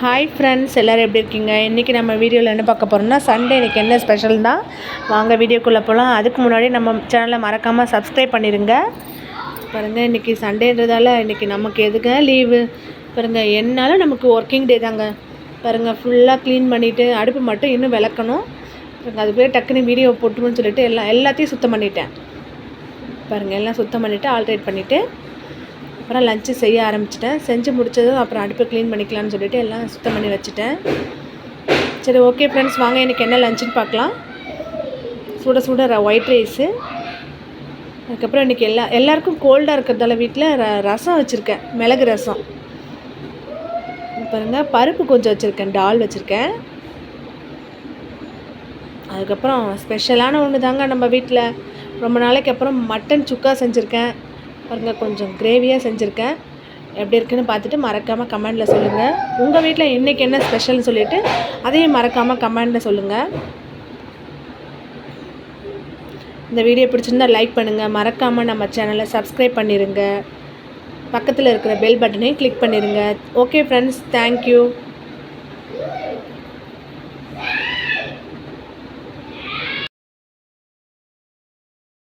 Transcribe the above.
Hi friends, எல்லோரும் எப்படி இருக்கீங்க? இன்றைக்கி நம்ம வீடியோவில் என்ன பார்க்க போகிறோம்னா, சண்டே இன்றைக்கி என்ன ஸ்பெஷல் தான். வாங்க வீடியோக்குள்ளே போகலாம். அதுக்கு முன்னாடி நம்ம சேனலை மறக்காமல் சப்ஸ்கிரைப் பண்ணிடுங்க. பாருங்கள், இன்றைக்கி சண்டேன்றதால இன்றைக்கி நமக்கு எதுக்கு லீவு பாருங்கள். என்னாலும் நமக்கு ஒர்க்கிங் டே தாங்க. பாருங்கள், ஃபுல்லாக க்ளீன் பண்ணிவிட்டு அடுப்பு மட்டும் இன்னும் விளக்கணும். பாருங்கள், அது போய் டக்குன்னு வீடியோ போட்டுருன்னு சொல்லிட்டு எல்லாத்தையும் சுத்தம் பண்ணிட்டேன். பாருங்கள், எல்லாம் சுத்தம் பண்ணிவிட்டு ஆல்ட்ரேட் பண்ணிவிட்டு அப்புறம் லஞ்சு செய்ய ஆரம்பிச்சிட்டேன். செஞ்சு முடித்ததும் அப்புறம் அடுப்பு க்ளீன் பண்ணிக்கலான்னு சொல்லிவிட்டு எல்லாம் சுத்தம் பண்ணி வச்சுட்டேன். சரி, ஓகே ஃப்ரெண்ட்ஸ், வாங்க இன்றைக்கி என்ன லஞ்சுன்னு பார்க்கலாம். சுட சுட ஒயிட் ரைஸு. அதுக்கப்புறம் இன்றைக்கி எல்லாருக்கும் கோல்டாக இருக்கிறதால வீட்டில் ரசம் வச்சுருக்கேன், மிளகு ரசம். பாருங்கள், பருப்பு கொஞ்சம் வச்சுருக்கேன், டால் வச்சுருக்கேன். அதுக்கப்புறம் ஸ்பெஷலான ஒன்று தாங்க நம்ம வீட்டில். ரொம்ப நாளைக்கு அப்புறம் மட்டன் சுக்கா செஞ்சுருக்கேன். பாருங்கள், கொஞ்சம் கிரேவியாக செஞ்சுருக்கேன். எப்படி இருக்குன்னு பார்த்துட்டு மறக்காமல் கமெண்டில் சொல்லுங்கள். உங்கள் வீட்டில் இன்றைக்கி என்ன ஸ்பெஷல்னு சொல்லிவிட்டு அதையும் மறக்காமல் கமெண்டில் சொல்லுங்கள். இந்த வீடியோ பிடிச்சிருந்தால் லைக் பண்ணுங்கள். மறக்காமல் நம்ம சேனலை சப்ஸ்கிரைப் பண்ணிடுங்க. பக்கத்தில் இருக்கிற பெல் பட்டனையும் கிளிக் பண்ணிடுங்க. Okay friends, thank you.